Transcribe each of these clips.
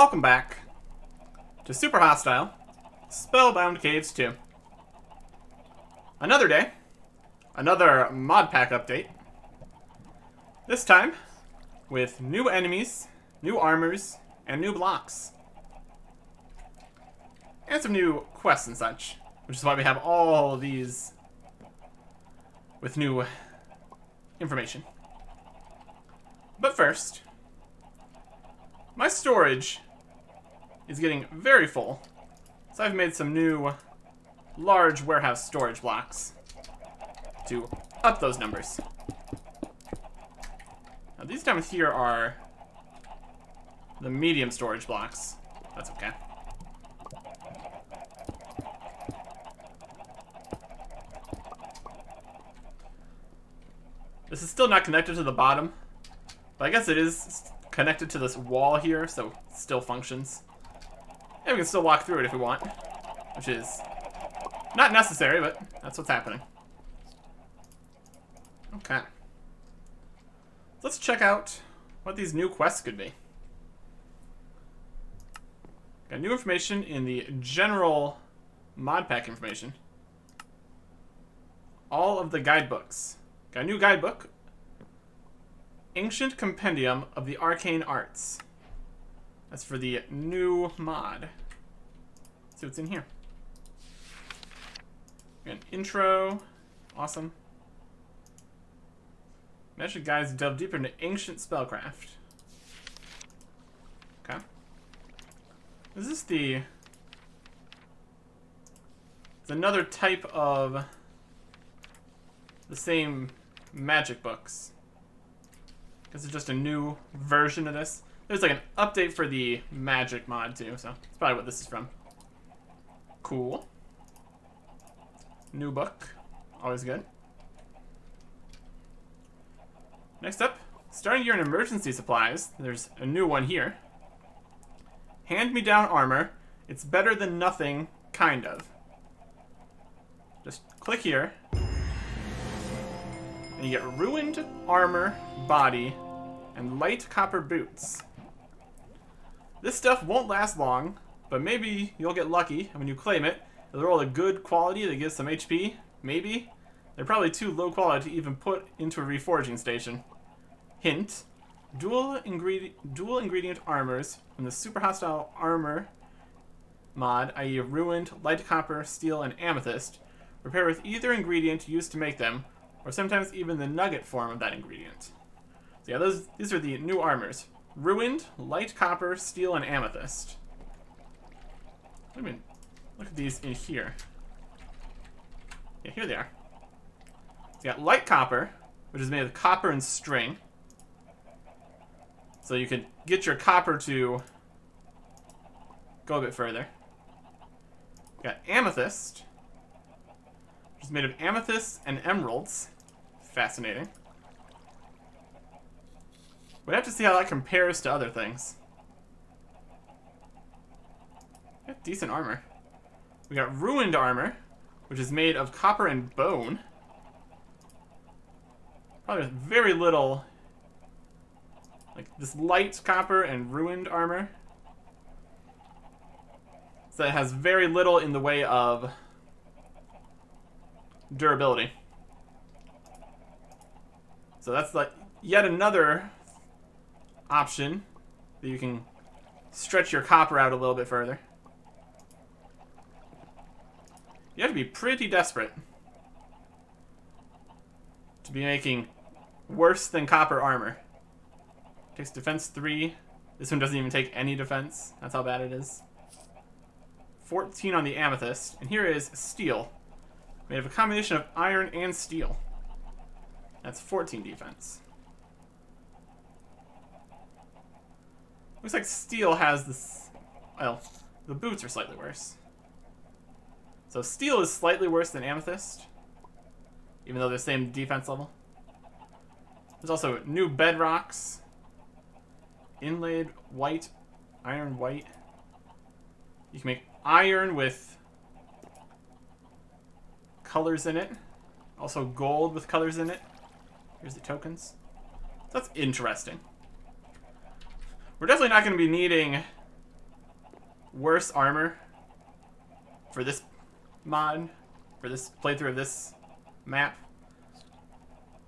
welcome back to Super Hostile Spellbound Caves 2. Another day, another Modpack update. This time with new enemies, new armors, and new blocks. And some new quests and such, which is why we have all of these with new information. But first, my storage is getting very full, so I've made some new large warehouse storage blocks to up those numbers. Now these down here are the medium storage blocks. That's okay. This is still not connected to the bottom, but I guess it is connected to this wall here, so it still functions. And we can still walk through it if we want, which is not necessary, but that's what's happening. Okay. Let's check out what these new quests could be. Got new information in the general Modpack information. All of the guidebooks. Got a new guidebook. Ancient Compendium of the Arcane Arts. That's for the new mod. Let's see what's in here. An intro. Awesome. Magic guides delve deeper into ancient spellcraft. Okay. Is this the... It's another type of the same magic books. This is just a new version of this. There's like an update for the magic mod too, so that's probably what this is from. Cool. New book. Always good. Next up, starting your emergency supplies. There's a new one here. Hand-me-down armor. It's better than nothing, kind of. Just click here. And you get ruined armor, body, and light copper boots. This stuff won't last long, but maybe you'll get lucky, and when you claim it, it'll roll a good quality that gives some HP. Maybe. They're probably too low quality to even put into a reforging station. Hint: dual ingredient armors from the Super Hostile Armor mod, i.e. ruined, light copper, steel, and amethyst, prepare with either ingredient used to make them, or sometimes even the nugget form of that ingredient. So yeah, these are the new armors. Ruined, light copper, steel, and amethyst. I mean, look at these in here. Yeah, here they are. So you got light copper, which is made of copper and string. So you can get your copper to go a bit further. You got amethyst, which is made of amethysts and emeralds. Fascinating. We'd have to see how that compares to other things. Got decent armor. We got ruined armor, which is made of copper and bone. Probably very little, like this light copper and ruined armor. So it has very little in the way of durability. So that's like yet another option that you can stretch your copper out a little bit further. You have to be pretty desperate to be making worse than copper armor. Takes defense 3. This one doesn't even take any defense. That's how bad it is. 14 on the amethyst. And here is steel, made of a combination of iron and steel. That's 14 defense. Looks like steel has this... Well, the boots are slightly worse. So steel is slightly worse than amethyst, even though they're the same defense level. There's also new bedrocks. Inlaid white, iron white. You can make iron with colors in it. Also gold with colors in it. Here's the tokens. So that's interesting. We're definitely not going to be needing worse armor for this mod, for this playthrough of this map.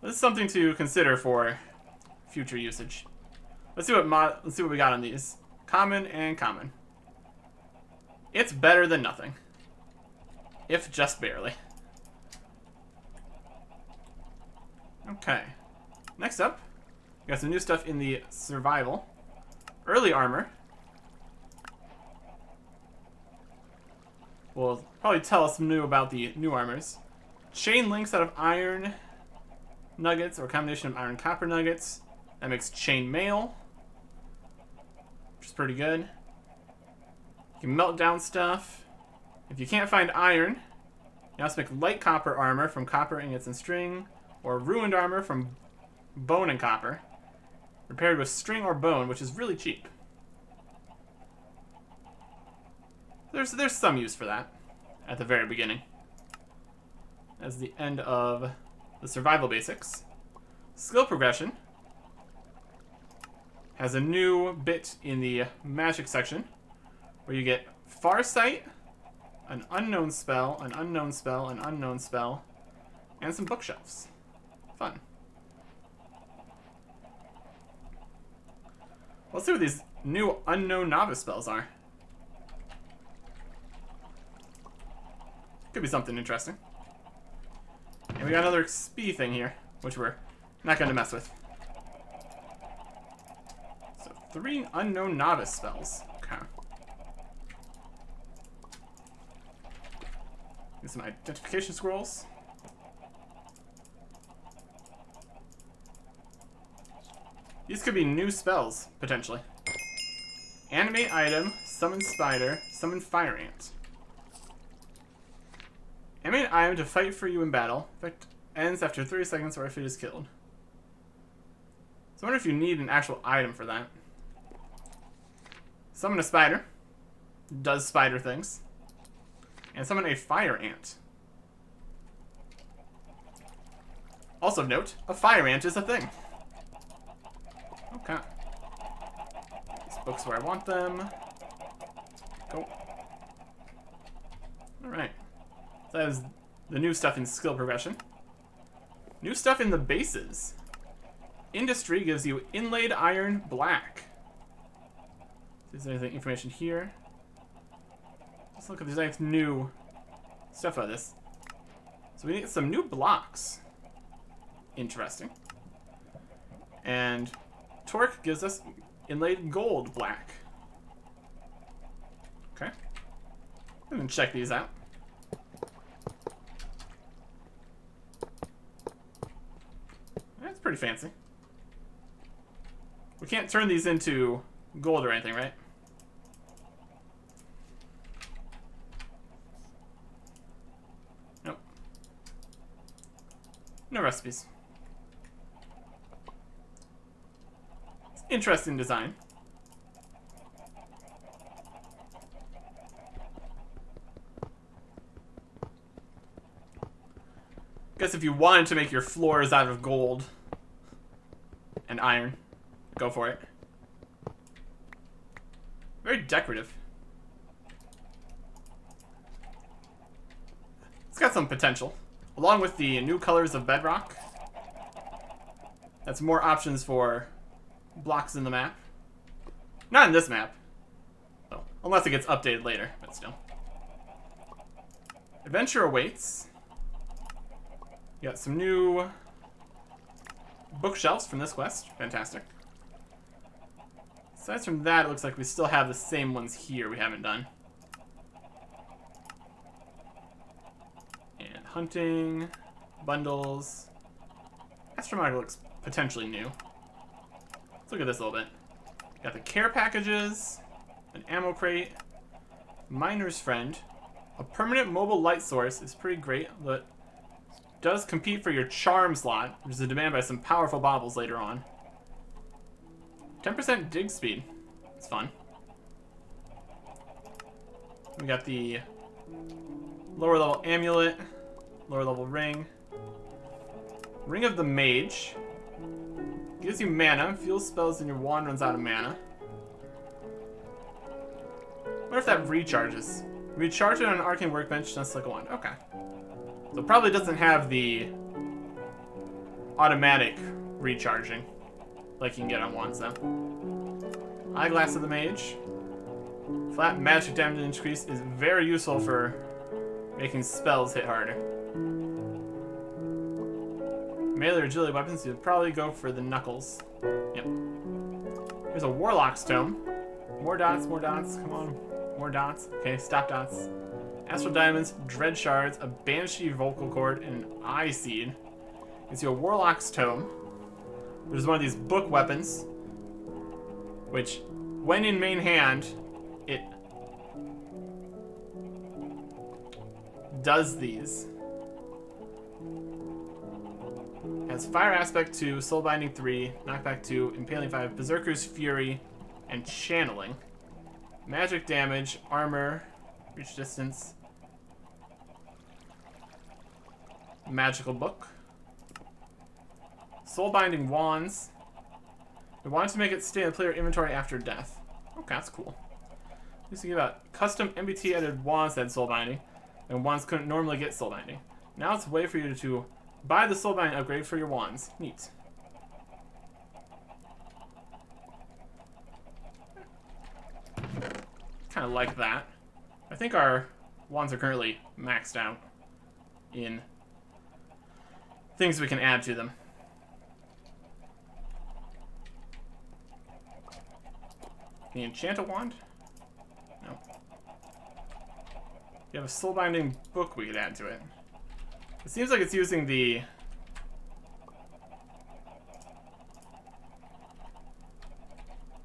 This is something to consider for future usage. Let's see what we got on these. Common and common. It's better than nothing, if just barely. Okay. Next up, we got some new stuff in the survival. Early armor. Will probably tell us new about the new armors. Chain links out of iron nuggets, or a combination of iron copper nuggets. That makes chain mail, which is pretty good. You can melt down stuff. If you can't find iron, you also make light copper armor from copper ingots and string, or ruined armor from bone and copper, repaired with string or bone, which is really cheap. There's some use for that at the very beginning. As the end of the survival basics. Skill progression has a new bit in the magic section where you get Farsight, an unknown spell, an unknown spell, an unknown spell, and some bookshelves. Fun. Let's see what these new unknown novice spells are. Could be something interesting. And we got another XP thing here, which we're not going to mess with. So, 3 unknown novice spells. Okay. Get some identification scrolls. These could be new spells, potentially. Animate item, summon spider, summon fire ant. Animate item to fight for you in battle. Effect ends after 30 seconds or if it is killed. So I wonder if you need an actual item for that. Summon a spider. Does spider things. And summon a fire ant. Also note, a fire ant is a thing. Okay. These books where I want them. Go. Alright. So that is the new stuff in skill progression. New stuff in the bases. Industry gives you inlaid iron black. Is there anything information here? Let's look if there's any new stuff out of this. So we need some new blocks. Interesting. And torque gives us inlaid gold black. Okay. I'm gonna check these out. That's pretty fancy. We can't turn these into gold or anything, right? Nope. No recipes. It's interesting design. Guess if you wanted to make your floors out of gold and iron, go for it. Very decorative. It's got some potential. Along with the new colors of bedrock. That's more options for blocks in the map. Not in this map. Oh, unless it gets updated later, but still. Adventure awaits. You got some new bookshelves from this quest. Fantastic. Aside from that, it looks like we still have the same ones here we haven't done. And hunting, bundles. Astromark looks potentially new. Let's look at this a little bit. Got the care packages, an ammo crate, miner's friend. A permanent mobile light source is pretty great, but does compete for your charm slot, which is a demand by some powerful baubles later on. 10% dig speed. It's fun. We got the lower level amulet, lower level ring. Ring of the Mage. Gives you mana, fuels spells and your wand runs out of mana. What if that recharges? Recharge it on an arcane workbench, just like a wand. Okay. So it probably doesn't have the automatic recharging like you can get on wands though. Eyeglass of the Mage. Flat magic damage increase is very useful for making spells hit harder. Melee or agility weapons, you'd probably go for the knuckles. Yep. Here's a Warlock's Tome. More dots, come on. More dots. Okay, stop dots. Astral Diamonds, Dread Shards, a Banshee Vocal Cord, and an Eye Seed. You can see a Warlock's Tome, which is one of these book weapons, which, when in main hand, it does these. Has Fire Aspect 2, Soul Binding 3, Knockback 2, Impaling 5, Berserker's Fury, and Channeling. Magic damage, armor, reach distance, magical book. Soul Binding wands. We wanted to make it stay in the player inventory after death. Okay, that's cool. Used to give out custom MBT edited wands that had Soul Binding, and wands couldn't normally get Soul Binding. Now it's a way for you to buy the Soul Binding upgrade for your wands. Neat. Kind of like that. I think our wands are currently maxed out in things we can add to them. Can you enchant a wand? No. You have a soul binding book we could add to it. It seems like it's using the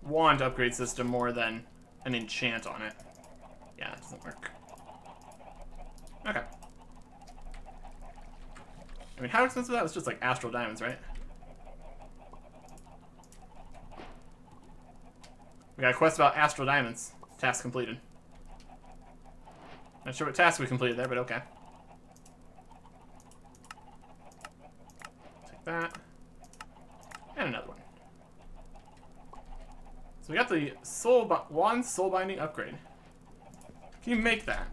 wand upgrade system more than an enchant on it. Yeah, it doesn't work. Okay. I mean, how expensive that was? Just like Astral Diamonds, right? We got a quest about Astral Diamonds. Task completed. Not sure what task we completed there, but okay. Take that. And another one. So we got the wand soul binding upgrade. Can you make that?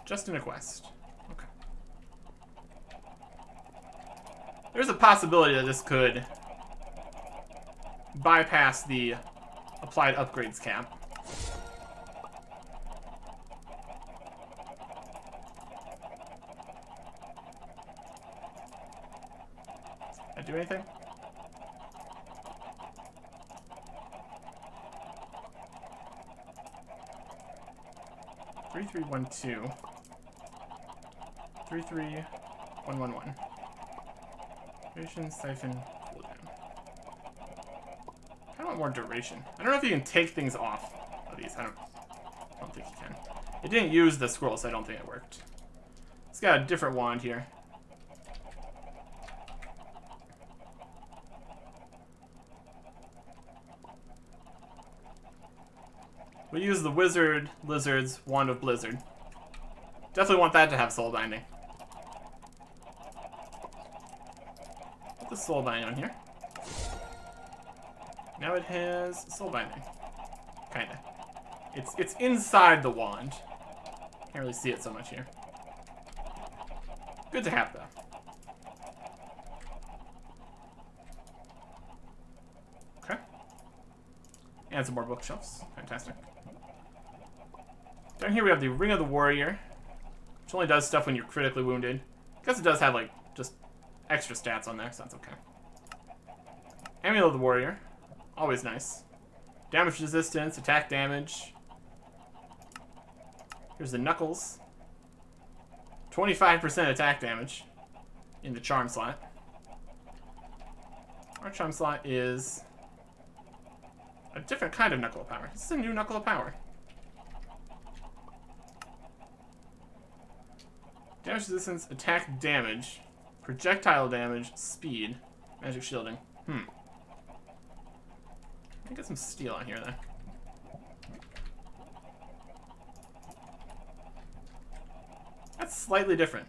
Just in a quest. Okay. There's a possibility that this could bypass the applied upgrades cap. Did I do anything? Three, 3, 1, 2. 3, 3, 1, 1, 1. Duration, siphon, cooldown. I want more duration. I don't know if you can take things off of these. I don't think you can. It didn't use the scroll, so I don't think it worked. It's got a different wand here. We use the Wizard Lizard's Wand of Blizzard. Definitely want that to have soul binding. Put the soul binding on here. Now it has soul binding. Kinda. It's inside the wand. Can't really see it so much here. Good to have though. Okay. And some more bookshelves. Fantastic. Down here we have the Ring of the Warrior, which only does stuff when you're critically wounded. I guess it does have like just extra stats on there, so that's okay. Amulet of the Warrior. Always nice. Damage resistance, attack damage. Here's the Knuckles. 25% attack damage in the charm slot. Our charm slot is a different kind of Knuckle of Power. This is a new Knuckle of Power. Damage resistance, attack damage, projectile damage, speed, magic shielding. Let me get some steel on here, then. That's slightly different.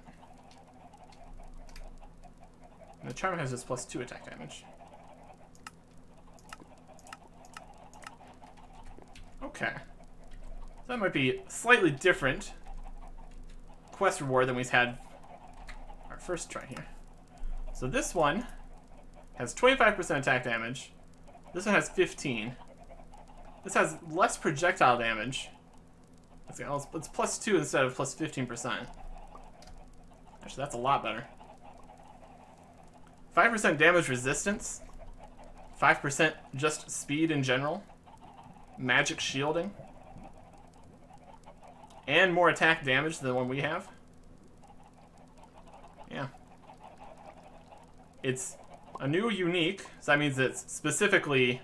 And the charm has just +2 attack damage. Okay. So that might be slightly different quest reward than we've had our first try here. So this one has 25% attack damage. This one has 15. This has less projectile damage. It's +2 instead of +15%. Actually, that's a lot better. 5% damage resistance. 5% just speed in general. Magic shielding. And more attack damage than the one we have. Yeah. It's a new unique, so that means it's specifically,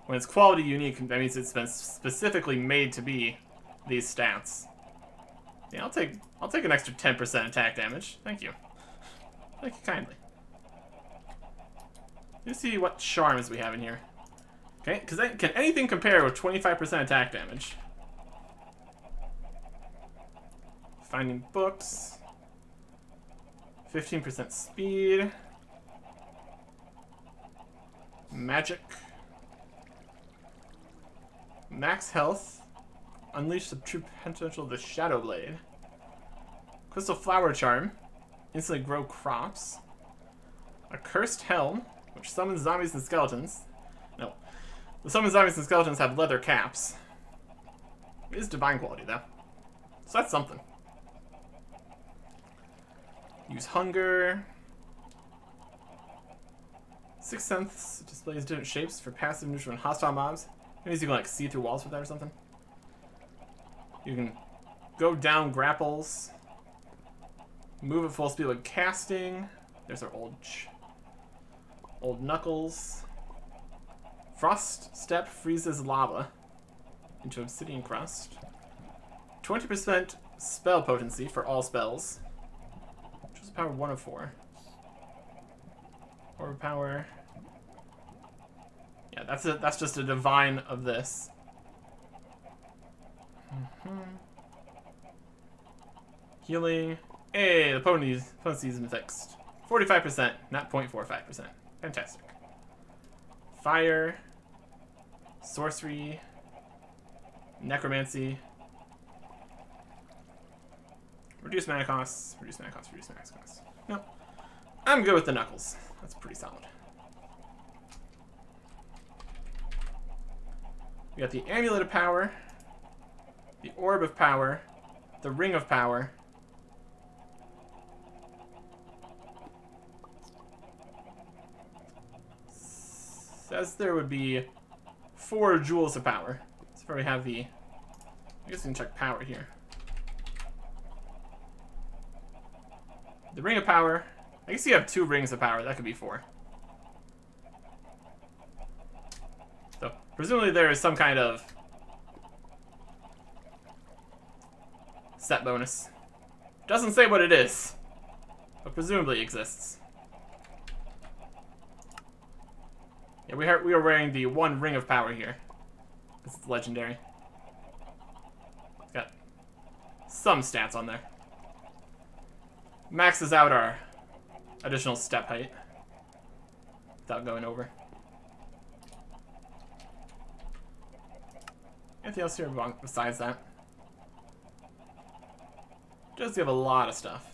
when it's quality unique, that means it's been specifically made to be these stats. Yeah, I'll take an extra 10% attack damage. Thank you. Thank you kindly. Let's see what charms we have in here. Okay, because can anything compare with 25% attack damage? Finding books. 15% speed. Magic. Max health. Unleash the true potential of the Shadow Blade. Crystal Flower Charm. Instantly grow crops. A Cursed Helm, which summons zombies and skeletons. No. The summoned zombies and skeletons have leather caps. It is divine quality, though. So that's something. Use Hunger. Sixth Sense displays different shapes for passive, neutral, and hostile mobs. Maybe you can like see through walls with that or something. You can go down grapples. Move at full speed like casting. There's our old Knuckles. Frost Step freezes lava into obsidian crust. 20% spell potency for all spells. Which is power 1 of 4. Overpower. Yeah, that's just a divine of this. Healing. Hey, the potency has been fixed. 45%, not 0.45%. Fantastic. Fire. Sorcery. Necromancy. Reduce mana costs. Reduce mana costs. Reduce mana costs. Nope. I'm good with the Knuckles. That's pretty solid. We got the Amulet of Power. The Orb of Power. The Ring of Power. Says there would be 4 Jewels of Power. So far we have the... I guess we can check power here. The Ring of Power. I guess you have 2 Rings of Power. That could be 4. So, presumably there is some kind of set bonus. Doesn't say what it is, but presumably exists. Yeah, we are wearing the 1 Ring of Power here. This is legendary. It's got some stats on there. Maxes out our additional step height without going over. Anything else here besides that? Does give a lot of stuff.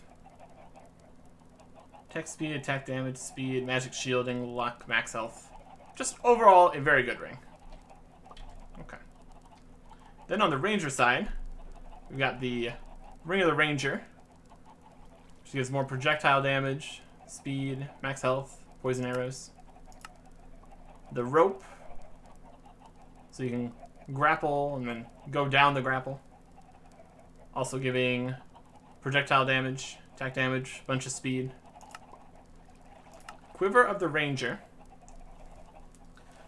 Attack speed, attack damage, speed, magic shielding, luck, max health. Just overall a very good ring. Okay. Then on the ranger side, we've got the Ring of the Ranger. Which gives more projectile damage, speed, max health, poison arrows. The rope. So you can grapple and then go down the grapple. Also giving projectile damage, attack damage, bunch of speed. Quiver of the Ranger.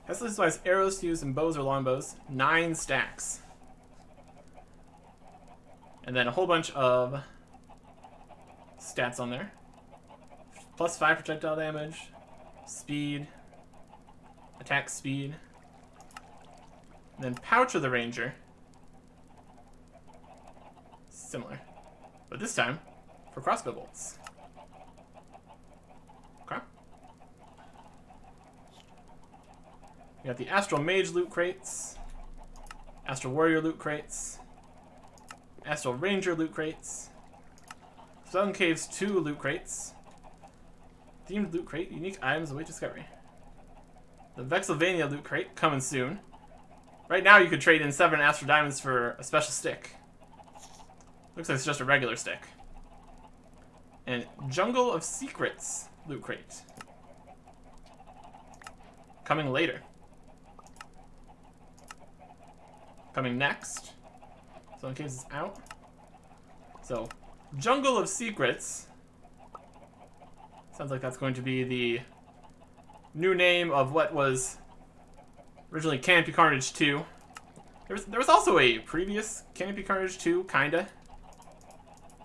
Has specifies arrows to use in bows or longbows. 9 stacks. And then a whole bunch of stats on there. Plus 5 projectile damage, speed, attack speed. And then Pouch of the Ranger. Similar. But this time, for crossbow bolts. Okay. We got the Astral Mage loot crates. Astral Warrior loot crates. Astral Ranger loot crates. Stone Caves 2 loot crates. Themed loot crate. Unique items await discovery. The Vechsylvania loot crate coming soon. Right now you could trade in 7 Astral Diamonds for a special stick. Looks like it's just a regular stick. And Jungle of Secrets loot crate. Coming later. Coming next. So in case it's out. So, Jungle of Secrets. Sounds like that's going to be the new name of what was originally Canopy Carnage 2. There was also a previous Canopy Carnage 2, kinda.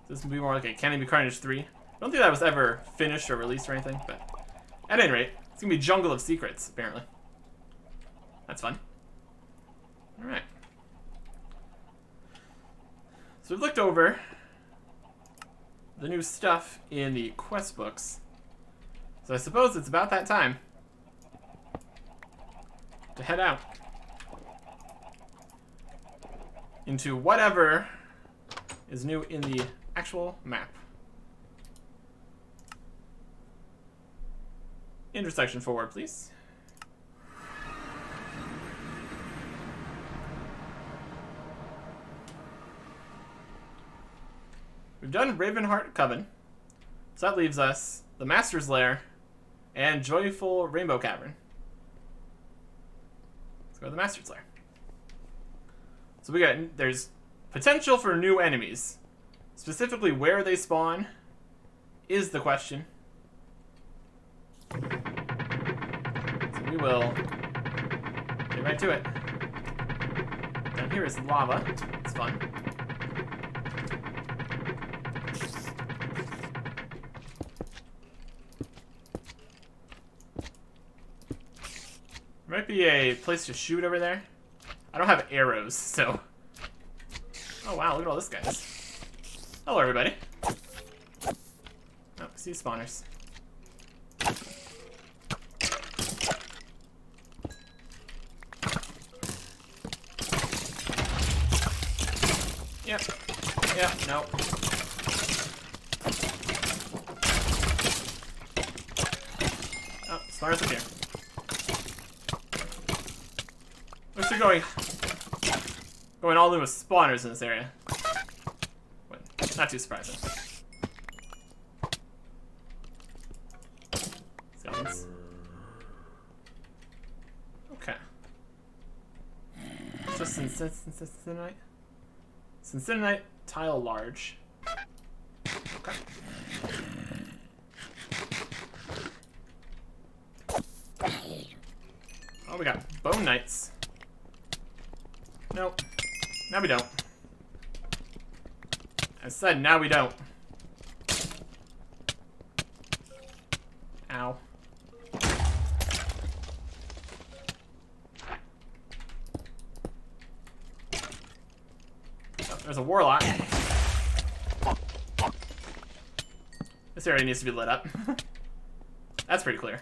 This would be more like a Canopy Carnage 3. I don't think that was ever finished or released or anything, but at any rate, it's gonna be Jungle of Secrets, apparently. That's fun. Alright. So we've looked over the new stuff in the quest books. So I suppose it's about that time to head out into whatever is new in the actual map. Intersection forward, please. We've done Ravenheart Coven, so that leaves us the Master's Lair and Joyful Rainbow Cavern. Let's go to the Master's Lair. So there's potential for new enemies. Specifically where they spawn is the question. So we will get right to it. Down here is lava. It's fun. There might be a place to shoot over there. I don't have arrows, so... Oh wow, look at all this guys. Hello everybody. Oh, I see spawners. Yep. Yep, no. Oh, spawners up here. Looks like going all in with spawners in this area. Wait, not too surprising. Skeletons. Okay. Just Cincinnaite. Cincinnaite tile large. Okay. Oh, we got Bone Knights. Nope. Now we don't. I said now we don't. Ow. Oh, there's a warlock. This area needs to be lit up. That's pretty clear.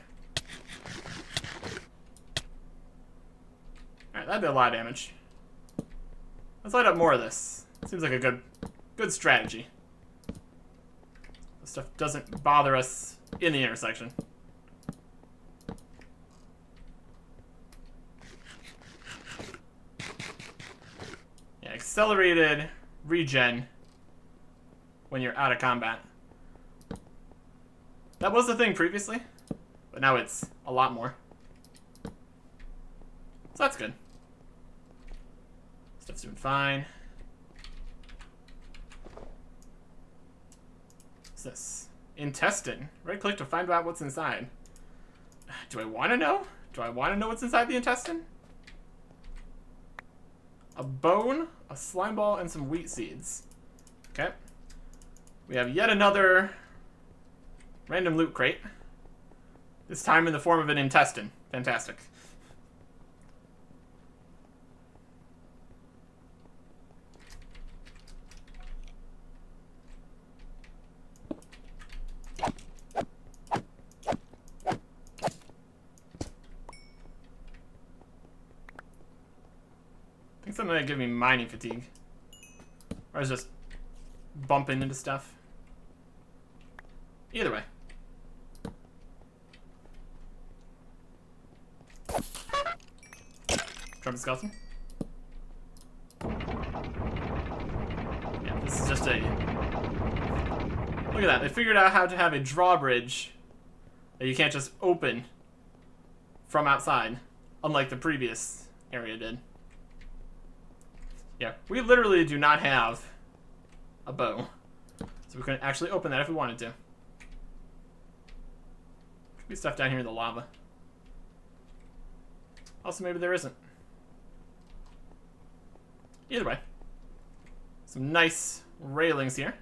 Alright, that did a lot of damage. Let's light up more of this. Seems like a good strategy. This stuff doesn't bother us in the intersection. Yeah, accelerated regen when you're out of combat. That was the thing previously, but now it's a lot more. So that's good. Stuff's doing fine. What's this? Intestine. Right click to find out what's inside. Do I want to know? Do I want to know what's inside the intestine? A bone, a slime ball, and some wheat seeds. Okay. We have yet another random loot crate. This time in the form of an intestine. Fantastic. I think something might give me mining fatigue. Or I was just bumping into stuff. Either way. Trumpet skeleton. Yeah, this is just a... Look at that. They figured out how to have a drawbridge that you can't just open from outside, unlike the previous area did. Yeah, we literally do not have a bow. So we couldn't actually open that if we wanted to. Could be stuff down here in the lava. Also, maybe there isn't. Either way. Some nice railings here.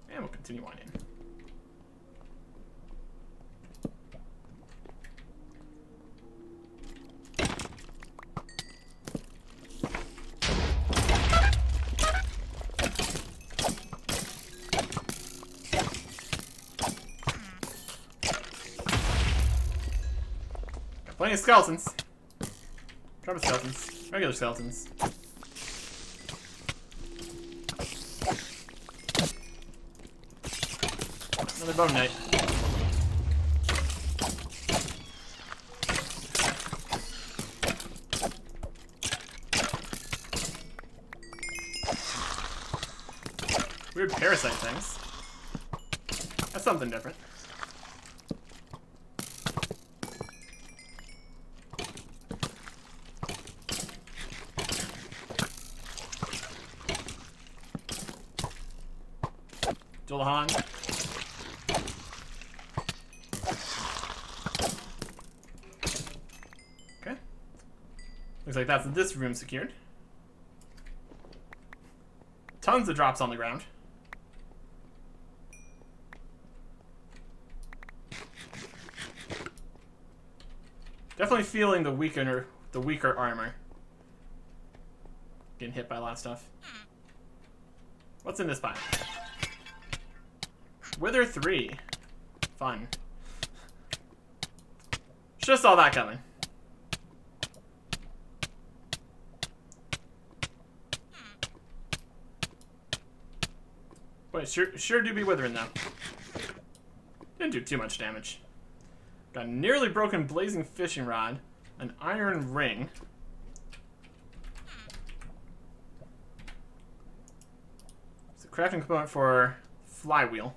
And we'll continue on in. Got plenty of skeletons. Trumpet skeletons. Regular skeletons. Another bone knight. Weird parasite things. That's something different. Dullahan. Okay. Looks like that's this room secured. Tons of drops on the ground. Definitely feeling the weaker armor. Getting hit by a lot of stuff. What's in this pile? Wither 3. Fun. Should've saw that coming. Wait, sure do be withering though. Didn't do too much damage. Got a nearly broken blazing fishing rod, an iron ring. It's a crafting component for flywheel.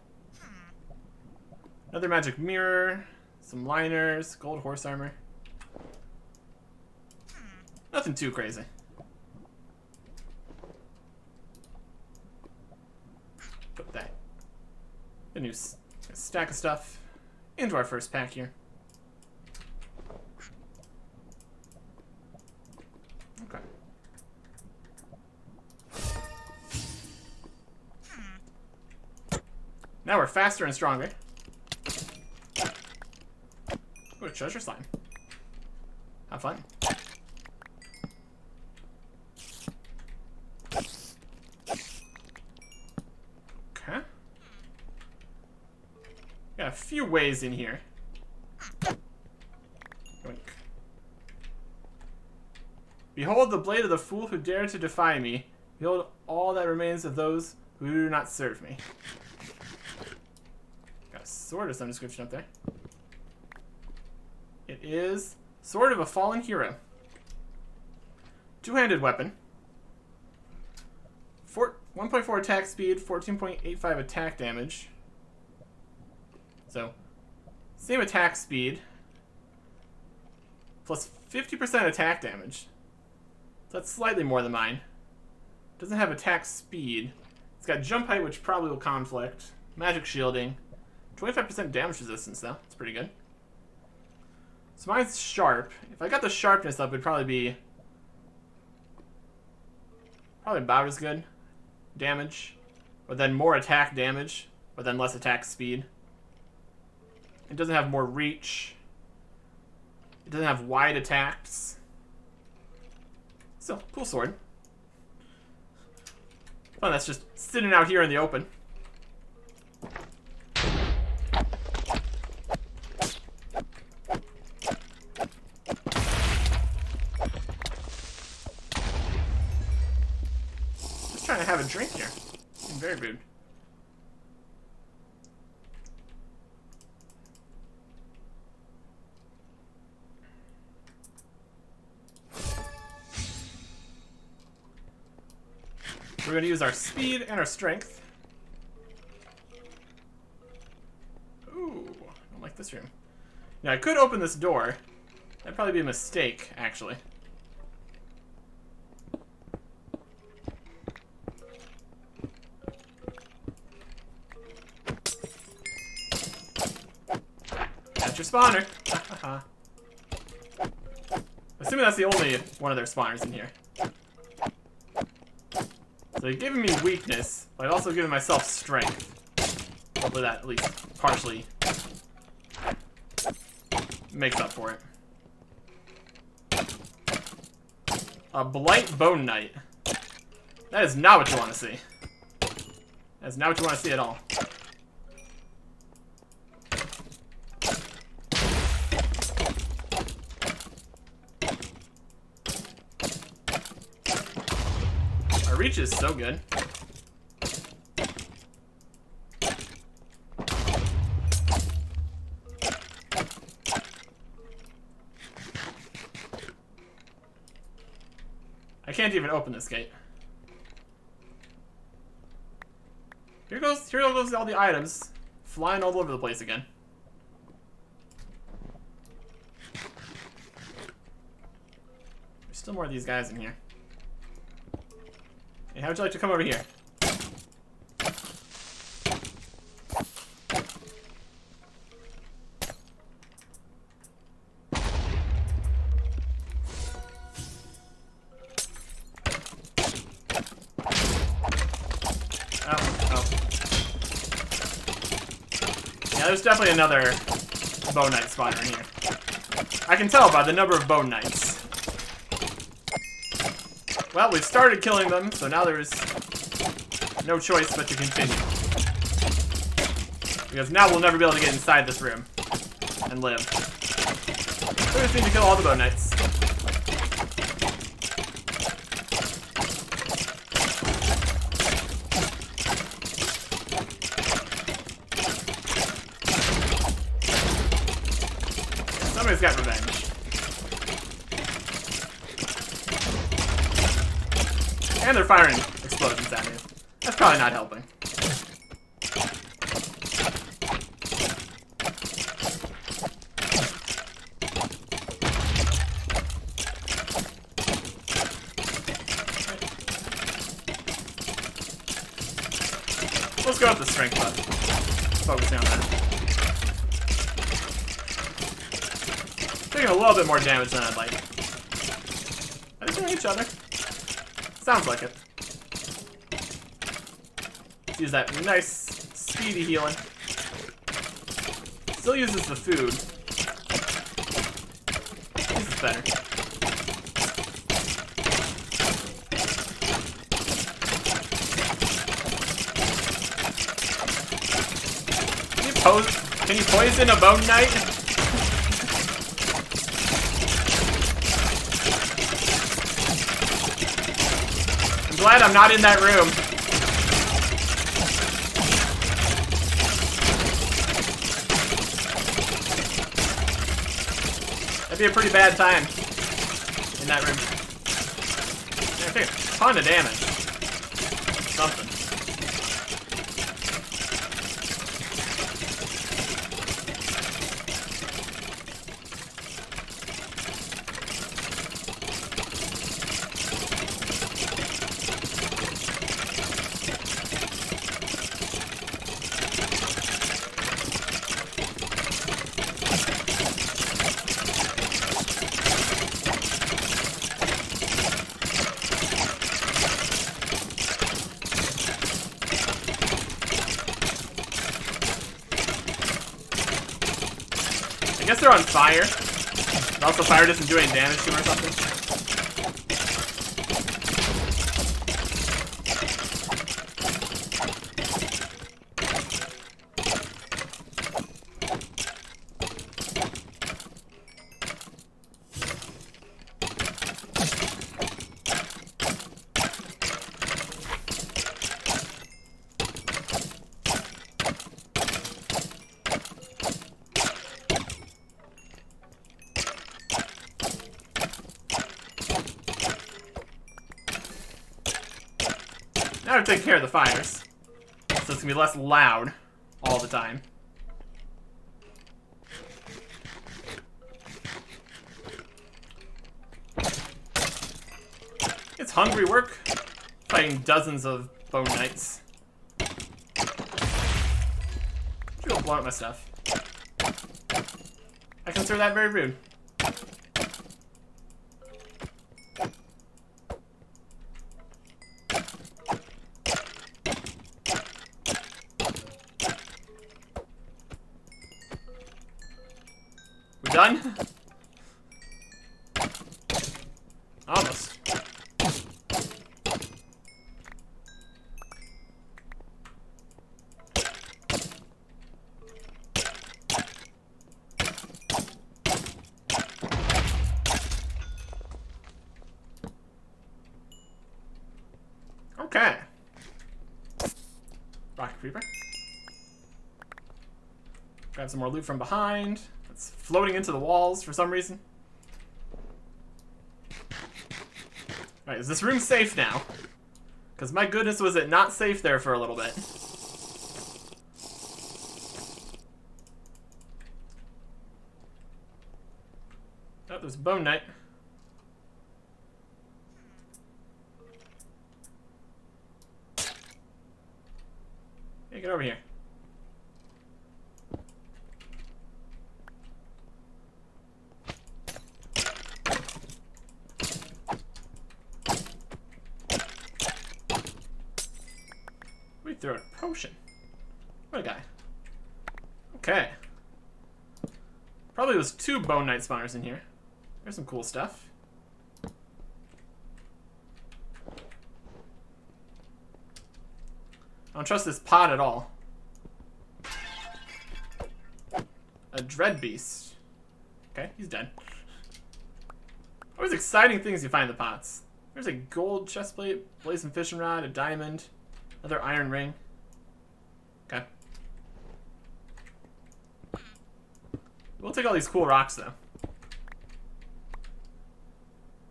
Another magic mirror, some liners, gold horse armor. Nothing too crazy. Put that. A new stack of stuff into our first pack here. Okay. Now we're faster and stronger. Ooh, a treasure slime. Have fun. Okay. Got a few ways in here. Yoink. Behold the blade of the fool who dared to defy me. Behold all that remains of those who do not serve me. Got a sword of some description up there. It is Sword of a Fallen Hero. Two-handed weapon. 1.4 attack speed, 14.85 attack damage. So, same attack speed, plus 50% attack damage. So that's slightly more than mine. Doesn't have attack speed. It's got jump height, which probably will conflict. Magic shielding. 25% damage resistance, though. It's pretty good. So mine's sharp. If I got the sharpness up, it'd probably be about as good damage, but then more attack damage, but then less attack speed. It doesn't have more reach. It doesn't have wide attacks. Still, cool sword. Oh, that's just sitting out here in the open. I have a drink here? I'm very rude. We're going to use our speed and our strength. Ooh, I don't like this room. Now, I could open this door. That'd probably be a mistake, actually. That's your spawner. Assuming that's the only one of their spawners in here. So they've given me weakness, but I've also given myself strength. Hopefully that at least partially makes up for it. A Blight Bone Knight. That is not what you want to see. That is not what you want to see at all. Our reach is so good. I can't even open this gate. Here goes all the items flying all over the place again. There's still more of these guys in here. Hey, how would you like to come over here? Yeah, there's definitely another Bone Knight spawner in here. I can tell by the number of Bone Knights. Well, we've started killing them, so now there's no choice but to continue. Because now we'll never be able to get inside this room and live. So we just need to kill all the Bone Knights. Somebody's got revenge. And they're firing explosions at me. That's probably not helping. Let's go with the strength button. Focusing on that. Taking a little bit more damage than I'd like. Are they killing each other? Sounds like it. Let's use that nice, speedy healing. Still uses the food. This is better. Can you poison a Bone Knight? I'm glad I'm not in that room. That'd be a pretty bad time in that room. Yeah, I take a ton of damage. Something. I guess they're on fire. And also fire doesn't do any damage to them or something. Now to take care of the fires. So it's gonna be less loud all the time. It's hungry work, fighting dozens of bone knights. You don't blow up my stuff. I consider that very rude. We done? Almost. Okay. Rocket Creeper. Grab some more loot from behind. It's floating into the walls for some reason. Alright, is this room safe now? Because my goodness, was it not safe there for a little bit. Oh, there's a bone knight. Hey, get over here. We throw a potion. What a guy. Okay. Probably was 2 bone knight spawners in here. There's some cool stuff. I don't trust this pot at all. A dread beast. Okay, he's dead. Always exciting things you find in the pots. There's a gold chestplate, blazing fishing rod, a diamond, another iron ring. Okay. We'll take all these cool rocks though.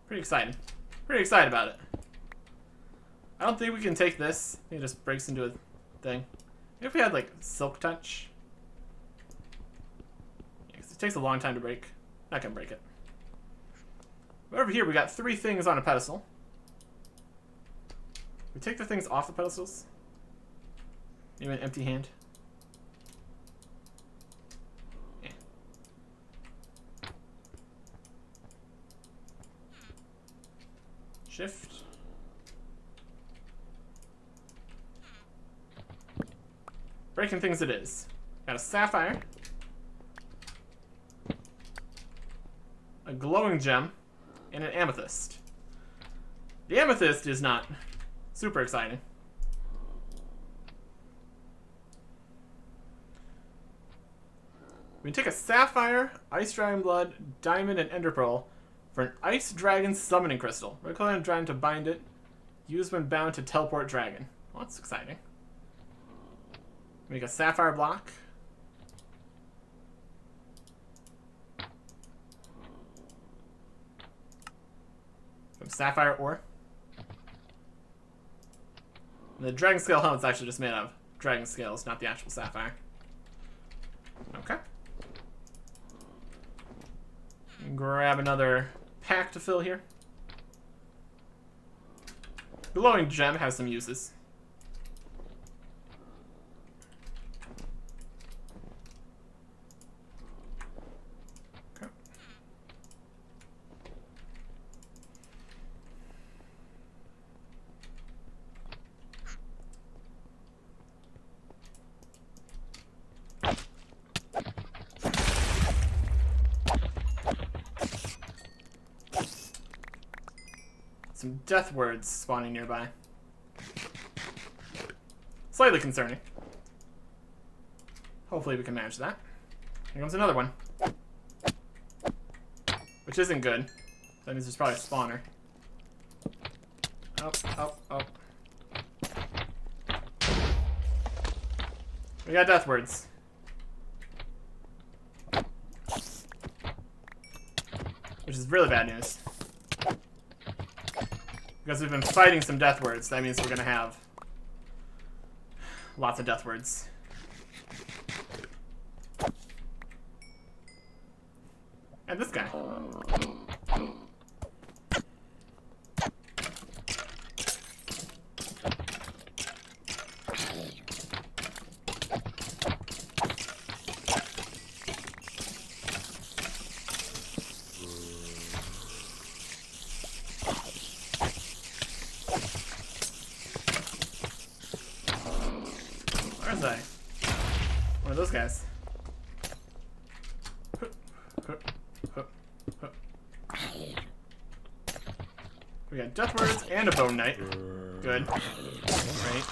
Pretty exciting. Pretty excited about it. I don't think we can take this. I think it just breaks into a thing. Maybe if we had like silk touch. Yeah, 'cause it takes a long time to break. Not gonna break it. But over here we got 3 things on a pedestal. We take the things off the pedestals. Maybe an empty hand. Yeah. Shift. Breaking things it is. Got a sapphire. A glowing gem. And an amethyst. The amethyst is not super exciting. We can take a sapphire, ice dragon blood, diamond, and ender pearl for an ice dragon summoning crystal. Right click on a dragon to bind it. Use when bound to teleport dragon. Well, that's exciting. Make a sapphire block. Some sapphire ore. And the dragon scale helmet's actually just made out of dragon scales, not the actual sapphire. Okay. Grab another pack to fill here. Glowing gem has some uses. Okay. Some death words spawning nearby. Slightly concerning. Hopefully we can manage that. Here comes another one. Which isn't good. That means there's probably a spawner. Oh, oh, oh. We got death words. Which is really bad news. Because we've been fighting some death words, that means we're gonna have lots of death words. And this guy. Where's I? One of those guys. We got death words and a bone knight. Good. Right.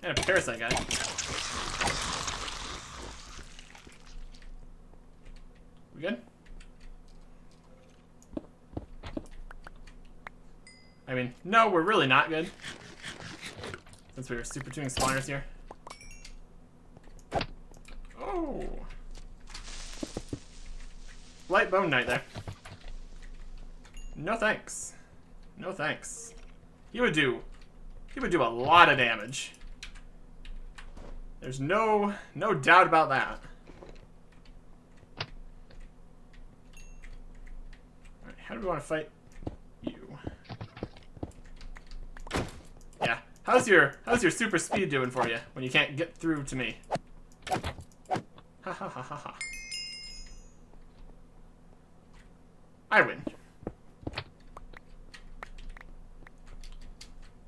And a parasite guy. We good? I mean, no, we're really not good. Since we were super tuning spawners here. Oh. Light bone knight there. No thanks. No thanks. He would do a lot of damage. There's no doubt about that. Alright, how do we want to fight you? Yeah. How's your super speed doing for you when you can't get through to me? Ha ha ha ha ha. I win.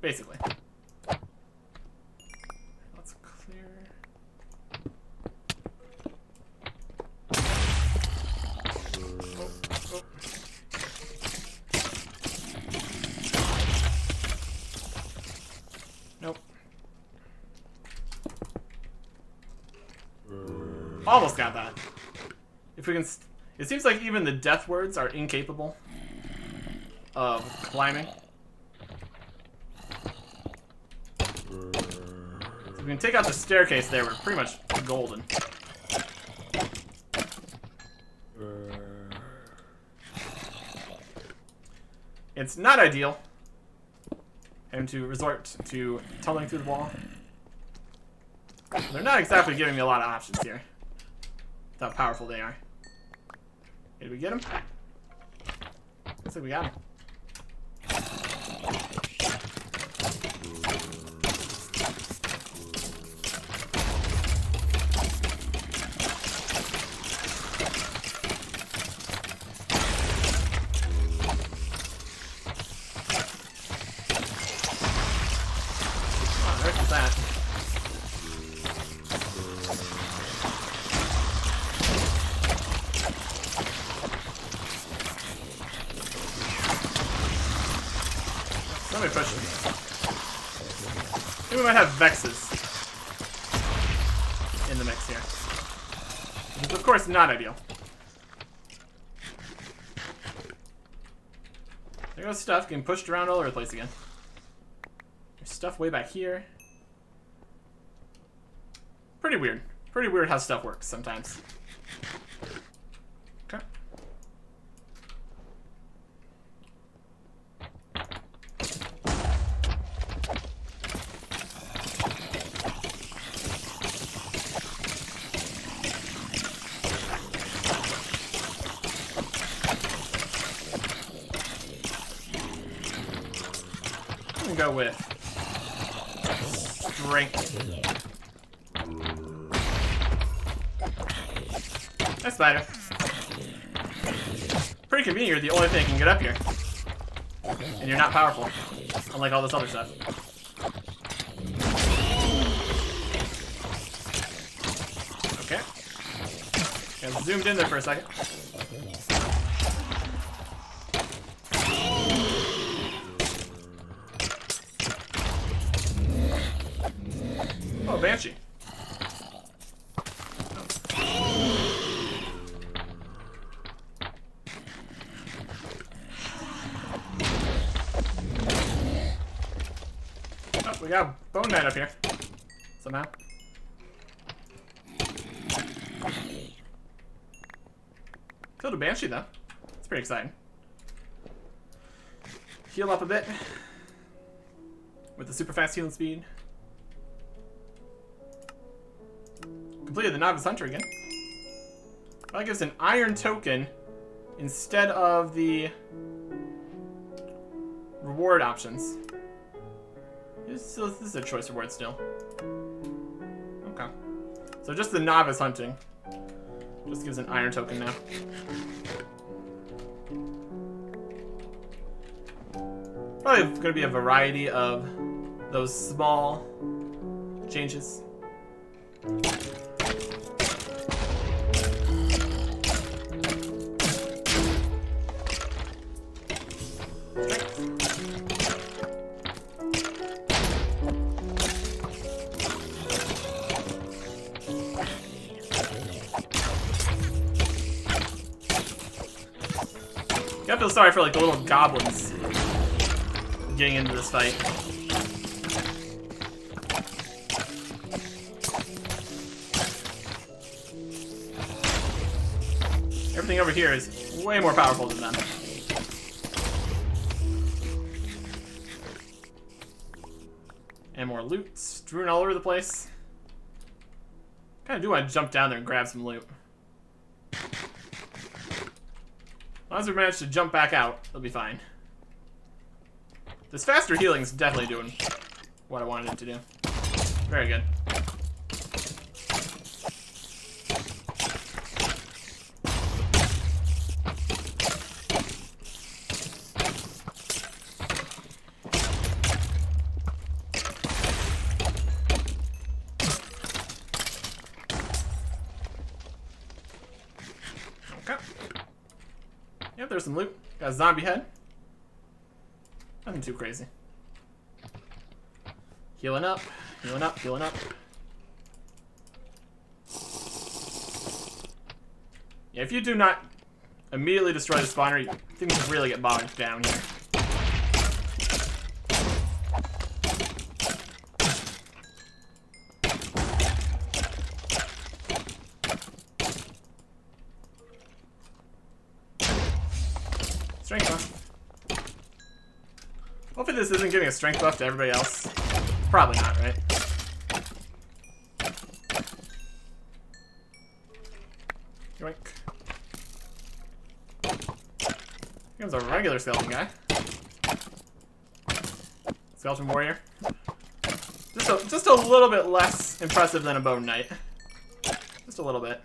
Basically. Let's clear. Oh, oh. Nope. Almost got that. If we can... It seems like even the death words are incapable of climbing. So if we can take out the staircase there, we're pretty much golden. It's not ideal having to resort to tunnelling through the wall. They're not exactly giving me a lot of options here. That's how powerful they are. Did we get him? Looks like we got him. Oh, there's that. Somebody push him. Maybe we might have Vechses in the mix here. Which is, of course, not ideal. There goes stuff getting pushed around all over the place again. There's stuff way back here. Pretty weird. Pretty weird how stuff works sometimes. Okay. I'm gonna go with strength. Hi, spider. Pretty convenient, you're the only thing that can get up here. And you're not powerful. Unlike all this other stuff. Okay. Got zoomed in there for a second. Oh, Banshee. Oh, we got a Bone Knight up here. Somehow. Killed a Banshee, though. It's pretty exciting. heal up a bit with the super fast healing speed. Completed the Novice Hunter again. That gives an iron token instead of the reward options. This is a choice reward still. Okay. So just the Novice Hunting. Just gives an iron token now. Probably going to be a variety of those small changes. I feel sorry for like the little goblins getting into this fight. Everything over here is way more powerful than them. And more loot strewn all over the place. Kinda do want to jump down there and grab some loot. As long as we manage to jump back out, it'll be fine. This faster healing is definitely doing what I wanted it to do. Very good. Okay. Yep, there's some loot. Got a zombie head. Nothing too crazy. Healing up, healing up, healing up. Yeah, if you do not immediately destroy the spawner, things really get bogged down here. Strength buff. Hopefully this isn't giving a strength buff to everybody else. Probably not, right? Yoink. Here comes a regular skeleton guy. Skeleton warrior. Just a little bit less impressive than a bone knight. Just a little bit.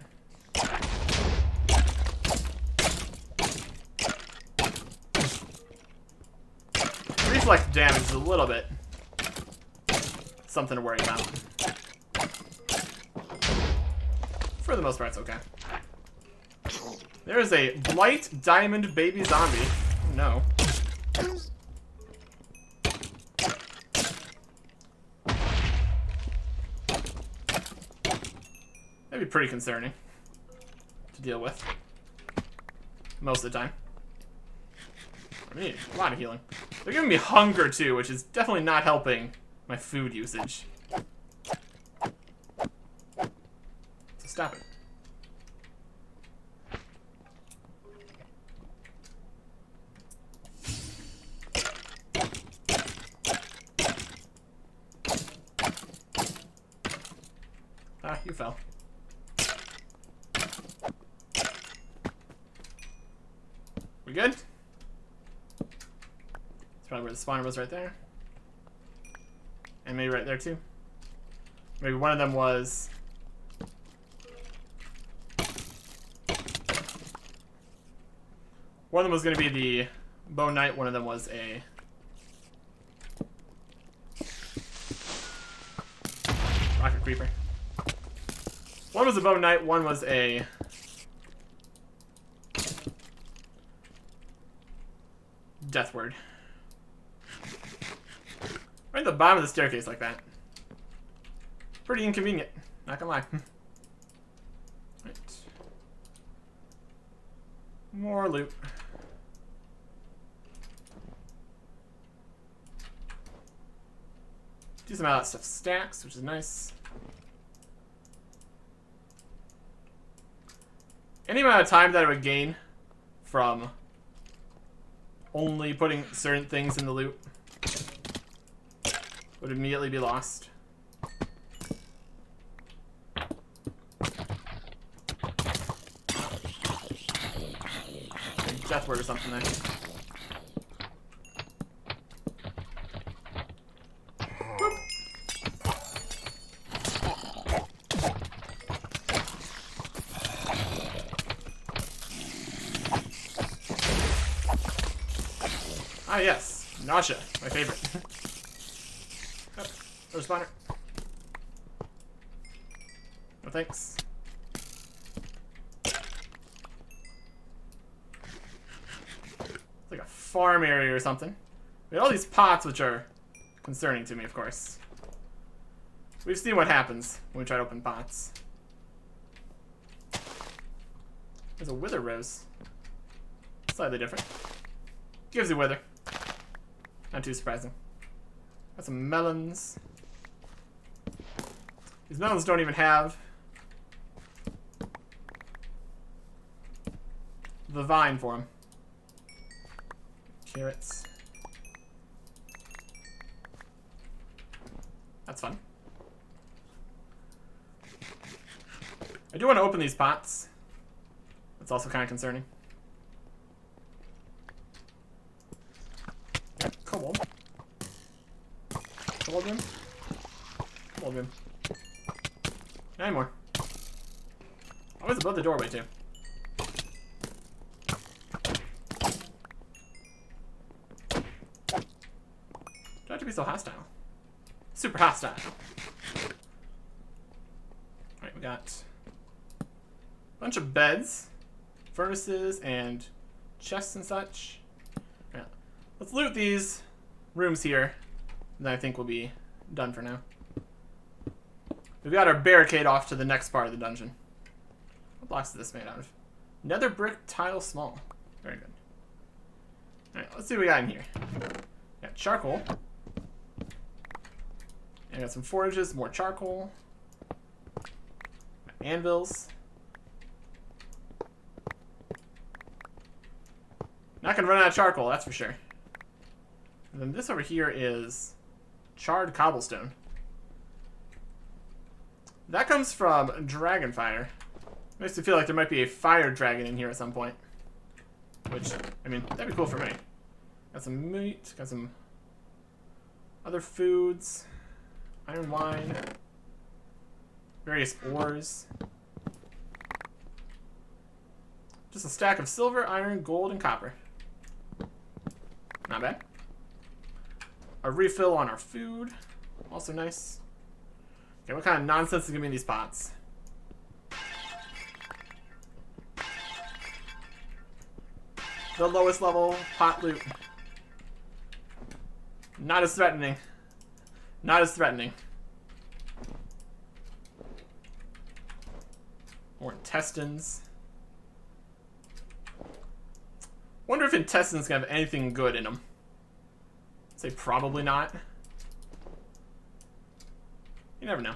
Reflex damage is a little bit something to worry about. For the most part, it's okay. There is a blight diamond baby zombie. Oh, no. That'd be pretty concerning to deal with. Most of the time. I mean, a lot of healing. They're giving me hunger too, which is definitely not helping my food usage. So stop it. Ah, you fell. We good? Probably where the spawner was right there. And maybe right there too. Maybe one of them was... One of them was going to be the Bone Knight, one of them was a... Rocket Creeper. One was a Bone Knight, one was a... Death Word. Right at the bottom of the staircase like that. Pretty inconvenient, not gonna lie. Right. More loot. Decent amount of that stuff stacks, which is nice. Any amount of time that I would gain from only putting certain things in the loot would immediately be lost. Death word or something there. Whoop. Ah, yes. Nausea. My favorite. Oh, there's a spawner. No thanks. It's like a farm area or something. We had all these pots, which are concerning to me, of course. We've seen what happens when we try to open pots. There's a wither rose. Slightly different. Gives you wither. Not too surprising. Got some melons. These melons don't even have the vine for them. Carrots. That's fun. I do want to open these pots. That's also kind of concerning. Come on, him. Come on, him. Not anymore. Always above the doorway, too. Do I have to be so hostile? Super hostile. Alright, we got a bunch of beds, furnaces, and chests and such. Yeah. Let's loot these rooms here, and then I think we'll be done for now. We've got our barricade off to the next part of the dungeon. What blocks is this made out of? Nether brick tile small. Very good. Alright, let's see what we got in here. Got charcoal. And I got some forages, more charcoal. Got anvils. Not gonna run out of charcoal, that's for sure. And then this over here is charred cobblestone. That comes from Dragonfire. Makes me feel like there might be a fire dragon in here at some point. Which, I mean, that'd be cool for me. Got some meat, got some other foods, iron wine, various ores. Just a stack of silver, iron, gold, and copper. Not bad. A refill on our food. Also nice. Okay, what kind of nonsense is going to be in these pots? The lowest level pot loot. Not as threatening. Not as threatening. More intestines. Wonder if intestines can have anything good in them. Say probably not. You never know.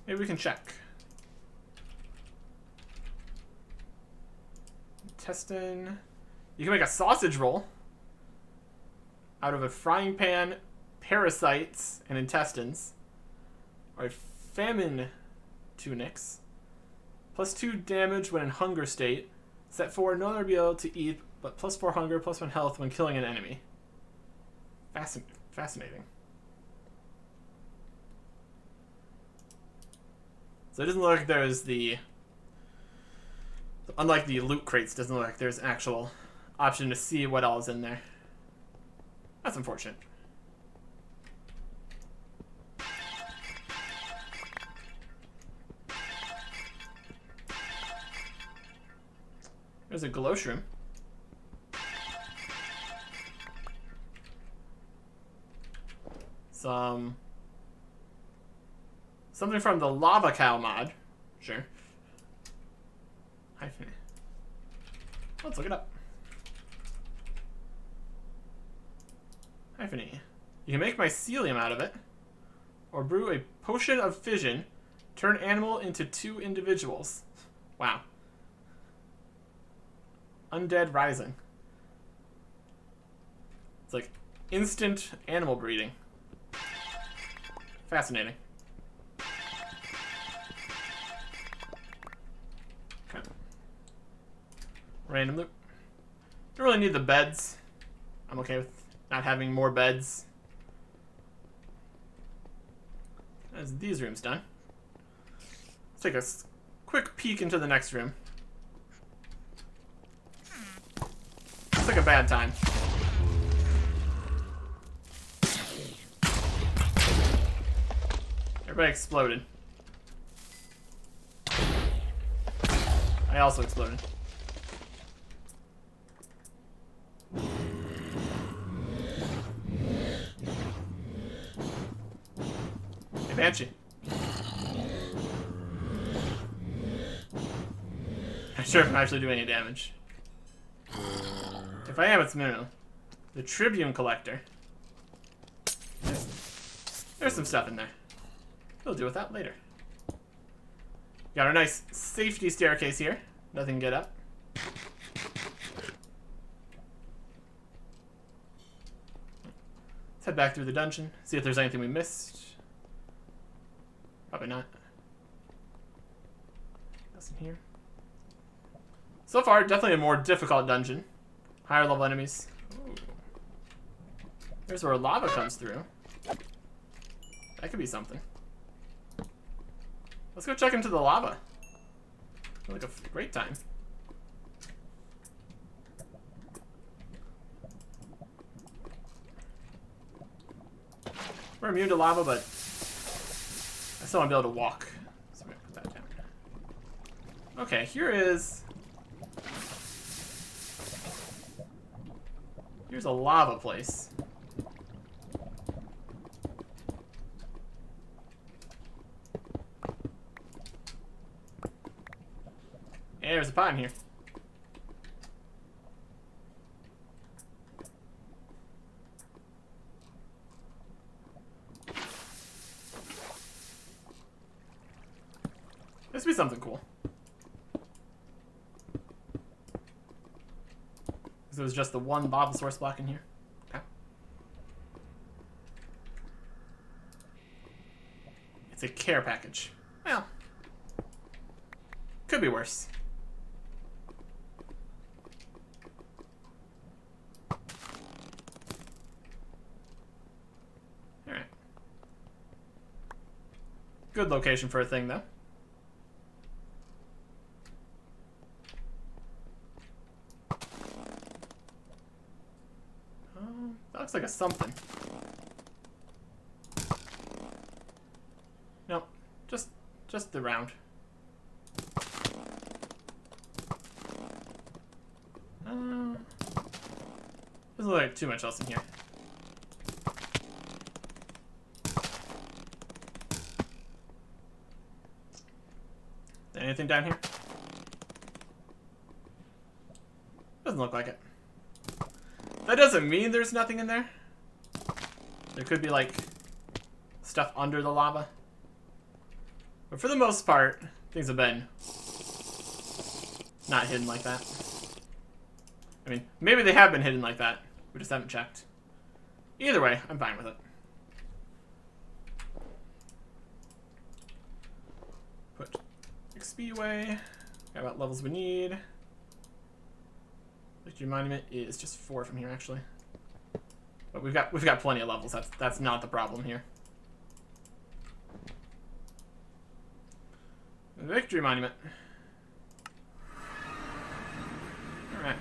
Maybe we can check. Intestine. You can make a sausage roll out of a frying pan, parasites, and intestines. Or a famine tunics. +2 damage when in hunger state. Set 4, no longer be able to eat, but +4 hunger, +1 health when killing an enemy. Fascinating. So it doesn't look like there's the... Unlike the loot crates, doesn't look like there's an actual option to see what all is in there. That's unfortunate. There's a glow shroom. Something from the Lava Cow mod. Sure. Hyphen. Let's look it up. Hyphen. You can make mycelium out of it. Or brew a potion of fission. Turn animal into 2 individuals. Wow. Undead Rising. It's like instant animal breeding. Fascinating. Okay. Random loot. Don't really need the beds. I'm okay with not having more beds. As these rooms done. Let's take a quick peek into the next room. It's like a bad time. Everybody exploded. I also exploded. Hey, Banshee. I'm sure if I'm actually doing any damage. If I am, it's minimal. The Tribune Collector. There's some stuff in there. We'll deal with that later. Got our nice safety staircase here. Nothing to get up. Let's head back through the dungeon. See if there's anything we missed. Probably not. Nothing here. So far, definitely a more difficult dungeon. Higher level enemies. Ooh. There's where lava comes through. That could be something. Let's go check into the lava. Feel like a great time. We're immune to lava, but I still want to be able to walk. So I'm gonna put that down. Okay, here's a lava place. Hey, there's a pot in here. This would be something cool. Because there was just the one lava source block in here. Okay. It's a care package. Well, could be worse. Alright. Good location for a thing, though. That looks like a something. Nope. Just the round. Doesn't look like too much else in here. Anything down here? Doesn't look like it. That doesn't mean there's nothing in there. There could be, like, stuff under the lava. But for the most part, things have been not hidden like that. I mean, maybe they have been hidden like that. We just haven't checked. Either way, I'm fine with it. Put XP away. Got what levels we need. Victory Monument is just 4 from here, actually. But we've got plenty of levels. That's not the problem here. Victory Monument. All right.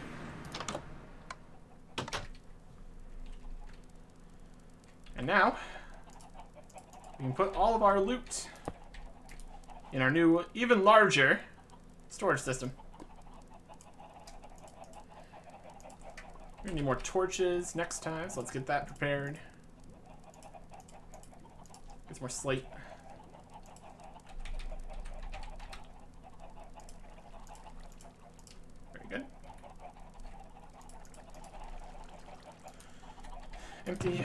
And now we can put all of our loot in our new, even larger storage system. We're gonna need more torches next time, so let's get that prepared. Get some more slate. Very good. Empty.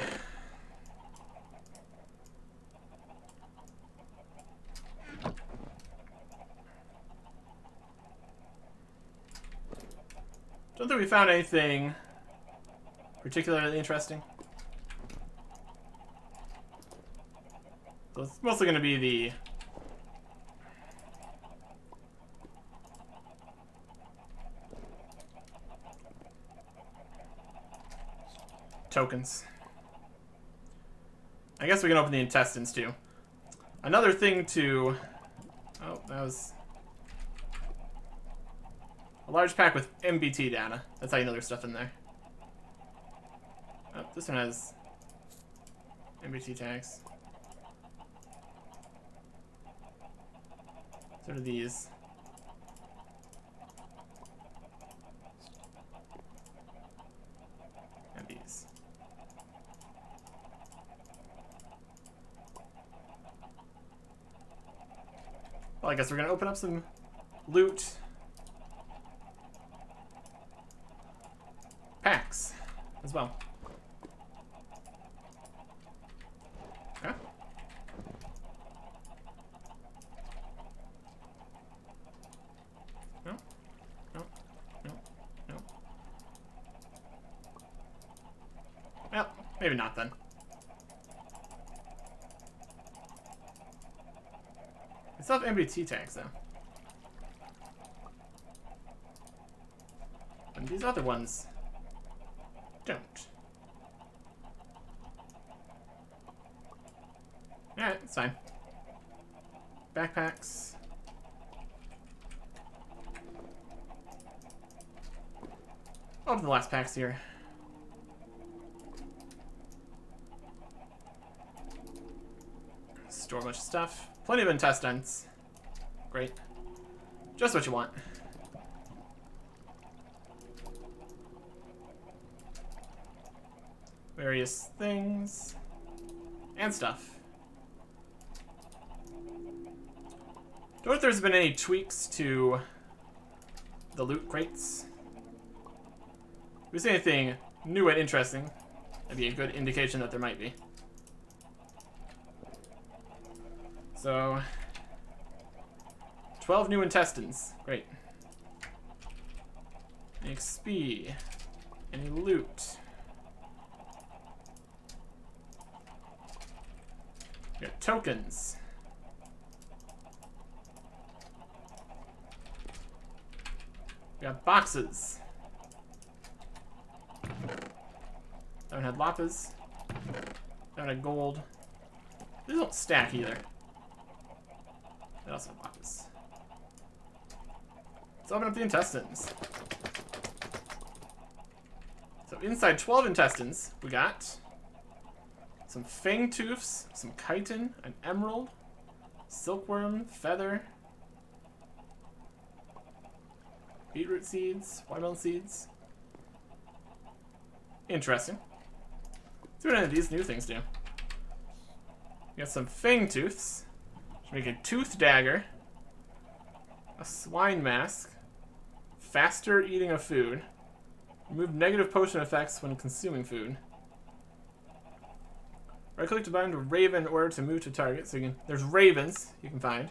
Don't think we found anything particularly interesting. So it's mostly going to be the tokens. I guess we can open the intestines too. Another thing to... Oh, that was... A large pack with MBT data. That's how you know there's stuff in there. Oh, this one has MBT tags. So do these. And these. Well, I guess we're gonna open up some loot. Packs as well. Okay. No. No. No. No. Well, maybe not then. I still have MBT tags though. And these other ones don't. Alright, it's fine. Backpacks. Open the last packs here. Store a bunch of stuff. Plenty of intestines. Great. Just what you want. Various things. And stuff. Don't know if there's been any tweaks to the loot crates. If there's anything new and interesting, that'd be a good indication that there might be. So, 12 new intestines. Great. Any XP. Any loot. We got tokens. We got boxes. That one had lapis. That one had gold. These don't stack either. They also have lapis. Let's open up the intestines. So inside 12 intestines, we got some fang tooths, some chitin, an emerald, silkworm, feather, beetroot seeds, watermelon seeds. Interesting. Let's see what any of these new things do. We got some fang tooths. Should make a tooth dagger, a swine mask, faster eating of food, remove negative potion effects when consuming food. Right click to bind a raven in order to move to target. So you can, there's ravens you can find.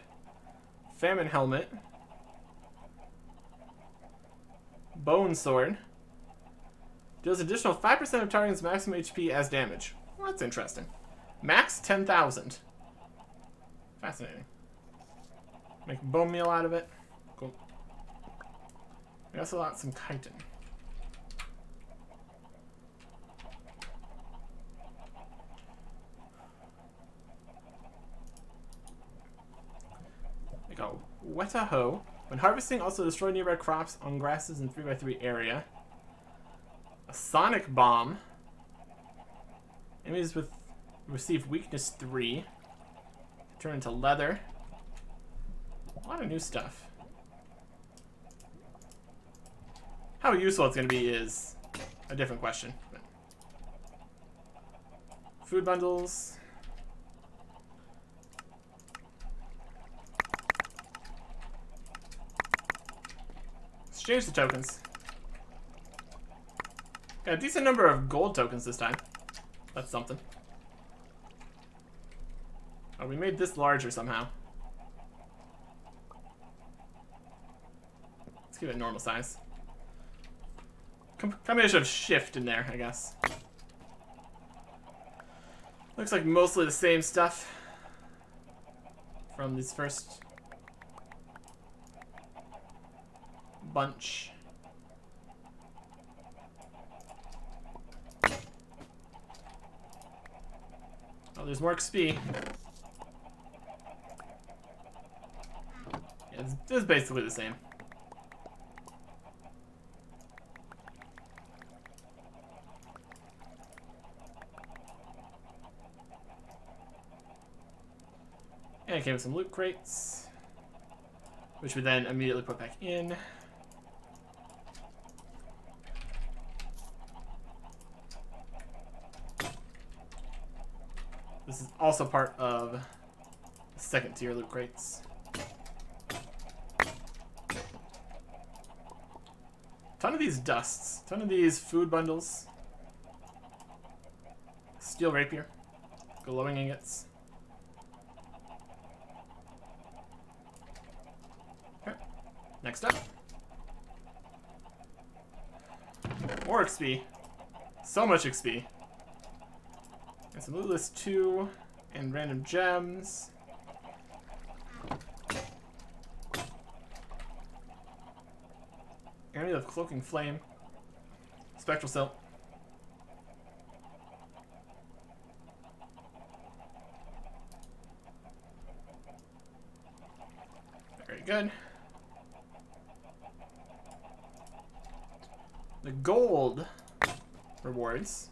Famine helmet. Bone sword. Deals additional 5% of target's maximum HP as damage. Well, that's interesting. Max 10,000. Fascinating. Make bone meal out of it. Cool. We also got some chitin. We go Weta Hoe. When harvesting, also destroy nearby crops on grasses in 3x3 area. A sonic bomb. Enemies with receive weakness 3. Turn into leather. A lot of new stuff. How useful it's going to be is a different question. But food bundles. Exchange the tokens. Got a decent number of gold tokens this time. That's something. Oh, we made this larger somehow. Let's give it normal size. combination of shift in there, I guess. Looks like mostly the same stuff from this first bunch. Oh, there's more XP. Yeah, it's basically the same. And it came with some loot crates, which we then immediately put back in. This is also part of the second tier loot crates. Ton of these dusts, ton of these food bundles. Steel rapier, glowing ingots. Okay, next up. More XP. So much XP. And some loot list 2 and random gems. Area of cloaking flame. Spectral silk. Very good. The gold rewards.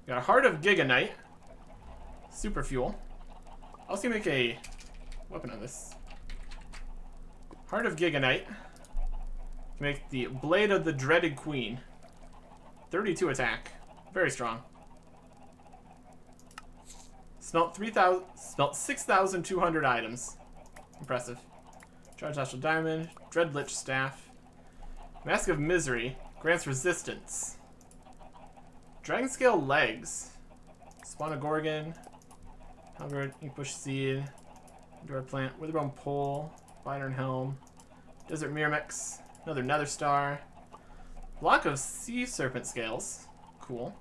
Got a Heart of Giganite. Super fuel. I was gonna make a weapon of this. Heart of Giganite. Make the Blade of the Dreaded Queen. 32 attack. Very strong. Smelt 6,200 items. Impressive. Charged Astral Diamond. Dreadlich Staff. Mask of Misery. Grants resistance. Dragon Scale Legs. Spawn a Gorgon. Halberd, Inkbush Seed. Door Plant. Witherbone Pole. Iron Helm. Desert Myrmex. Another Nether Star. Block of Sea Serpent Scales. Cool.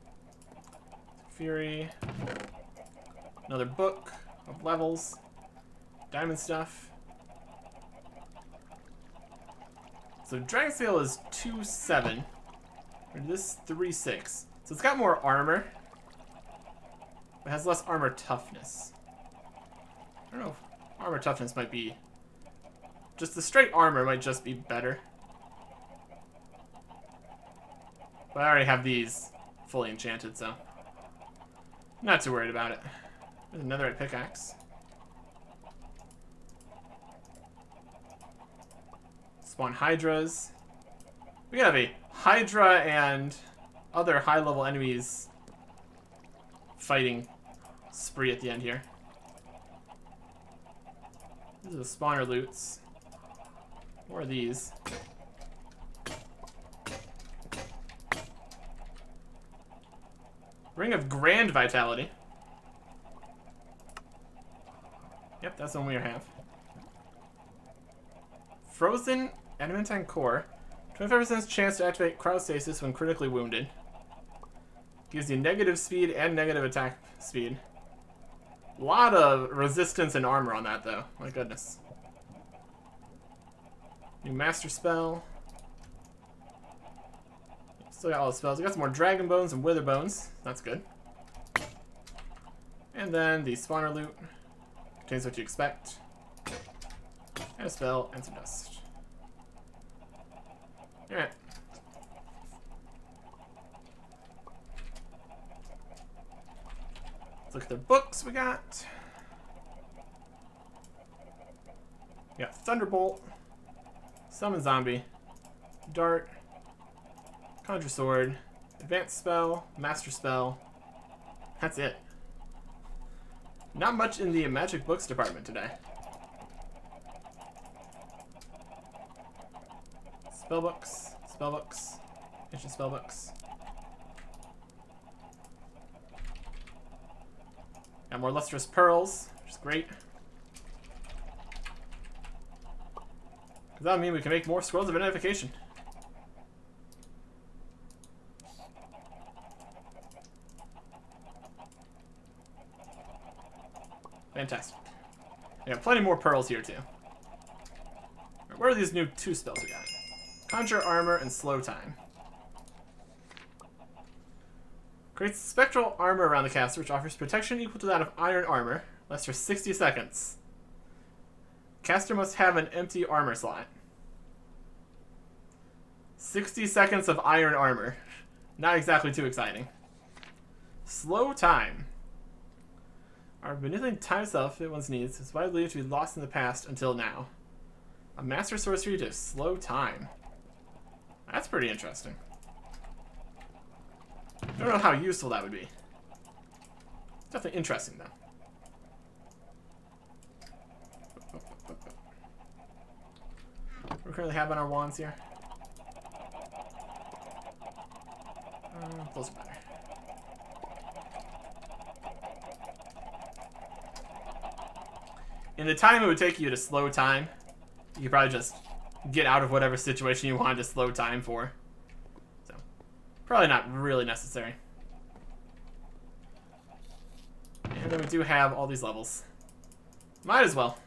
Fury. Another book of levels. Diamond stuff. So Dragon Scale is 2-7. This 3-6. So it's got more armor. But has less armor toughness. I don't know if armor toughness might be... Just the straight armor might just be better. But I already have these fully enchanted, so... Not too worried about it. There's another pickaxe. Spawn Hydras. We have a Hydra and other high-level enemies fighting spree at the end here. These are the spawner loots. More of these. Ring of Grand Vitality. Yep, that's the one we have. Frozen Adamantine Core. 25% chance to activate cryostasis when critically wounded. Gives you negative speed and negative attack speed. A lot of resistance and armor on that, though. My goodness. New Master Spell. Still got all the spells. We got some more Dragon Bones and Wither Bones. That's good. And then the spawner loot. Contains what you expect. And a spell and some dust. Alright. Let's look at the books we got. We got Thunderbolt, Summon Zombie, Dart, Conjure Sword, Advanced Spell, Master Spell. That's it. Not much in the magic books department today. Spellbooks, spellbooks, ancient spellbooks. Got more lustrous pearls, which is great. Does that mean we can make more scrolls of identification? Fantastic. We got plenty more pearls here, too. Right, what are these new 2 spells we got? Conjure Armor and Slow Time. Creates spectral armor around the caster, which offers protection equal to that of iron armor. Lasts for 60 seconds. Caster must have an empty armor slot. 60 seconds of iron armor. Not exactly too exciting. Slow Time. Our manipulating time itself, if one's needs, is widely believed to be lost in the past until now. A master sorcery to slow time. That's pretty interesting. I don't know how useful that would be. Definitely interesting, though. What do we currently have on our wands here? Those are better. In the time it would take you to slow time, you could probably just get out of whatever situation you wanted to slow time for. So, probably not really necessary. And then we do have all these levels. Might as well.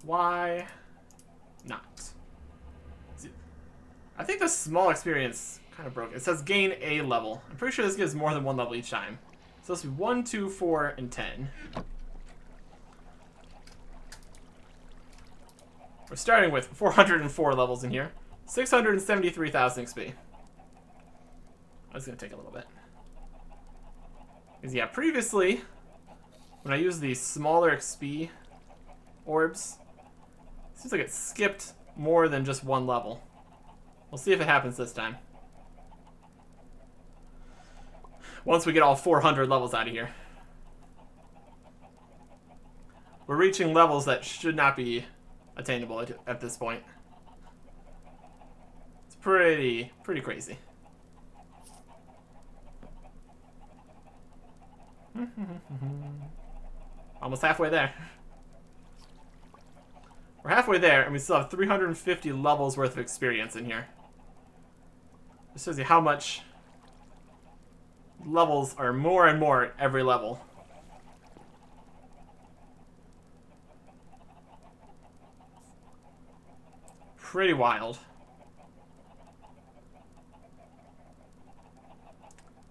Why not? I think the small experience kind of broke. It says gain a level. I'm pretty sure this gives more than 1 level each time. So this would be 1, 2, 4, and 10. We're starting with 404 levels in here. 673,000 XP. That's going to take a little bit. Because yeah, previously, when I used the smaller XP orbs, it seems like it skipped more than just 1 level. We'll see if it happens this time. Once we get all 400 levels out of here. We're reaching levels that should not be attainable at this point. It's pretty crazy. Almost halfway there. We're halfway there, and we still have 350 levels worth of experience in here. This shows you how much levels are more and more at every level. Pretty wild.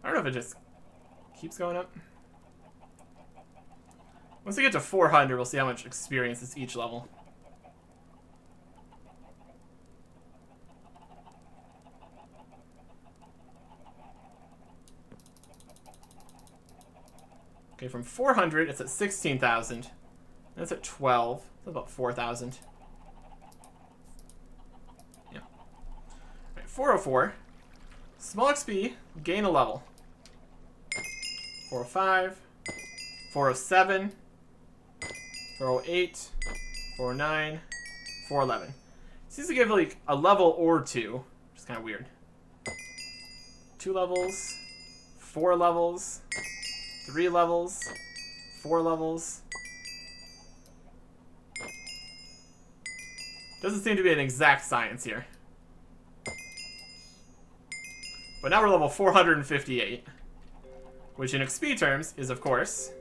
I don't know if it just keeps going up. Once we get to 400, we'll see how much experience is each level. Okay, from 400, it's at 16,000. That's at 12. That's about 4,000. Yeah. All right, 404. Small XP, gain a level. 405. 407. 408. 409. 411. Seems to give like a level or 2, which is kind of weird. 2 levels. 4 levels. 3 levels, 4 levels. Doesn't seem to be an exact science here. But now we're level 458, which in XP terms is, of course,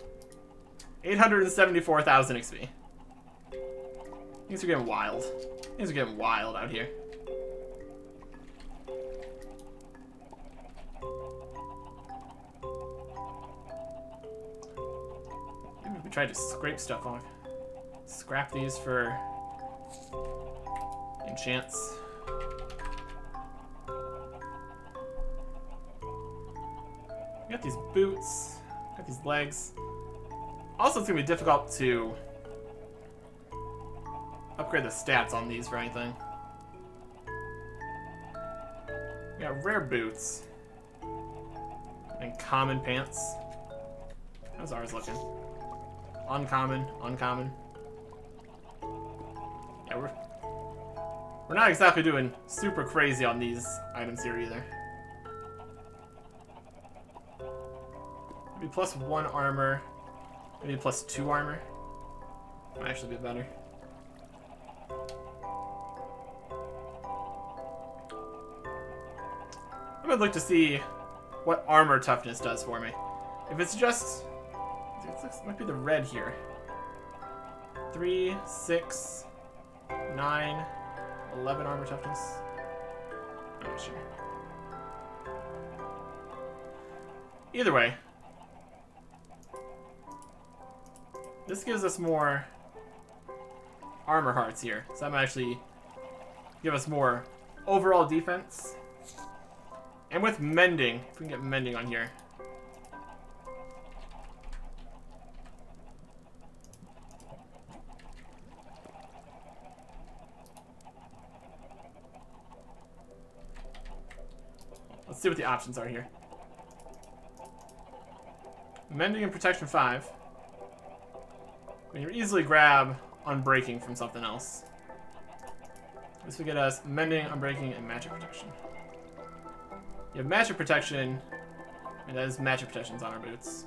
874,000 XP. Things are getting wild. Things are getting wild out here. Tried to scrape stuff off. Scrap these for enchants. We got these boots. Got these legs. Also, it's gonna be difficult to upgrade the stats on these for anything. We got rare boots and common pants. How's ours looking? Uncommon, uncommon. Yeah, we're not exactly doing super crazy on these items here either. Maybe +1 armor, maybe +2 armor. Might actually be better. I'm gonna look to see what armor toughness does for me. If it's just It might be the red here. 3, 6, 9, 11 armor toughness. I'm not sure. Either way, this gives us more armor hearts here. So that might actually give us more overall defense. And with mending, if we can get mending on here. Let's see what the options are here. Mending and protection 5. We can easily grab unbreaking from something else. This will get us mending, unbreaking, and magic protection. You have magic protection, and that is magic protections on our boots.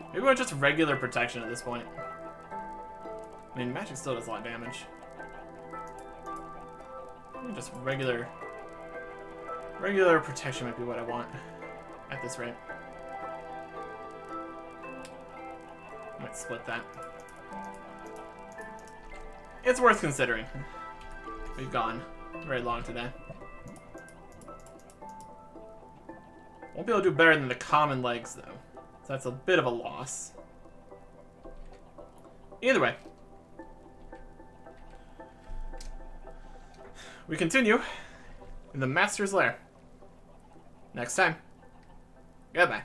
Maybe we want just regular protection at this point. I mean, magic still does a lot of damage. Maybe just regular protection might be what I want at this rate. Might split that. It's worth considering. We've gone very long today. Won't be able to do better than the common legs, though. So that's a bit of a loss. Either way. We continue in the Master's Lair. Next time. Goodbye.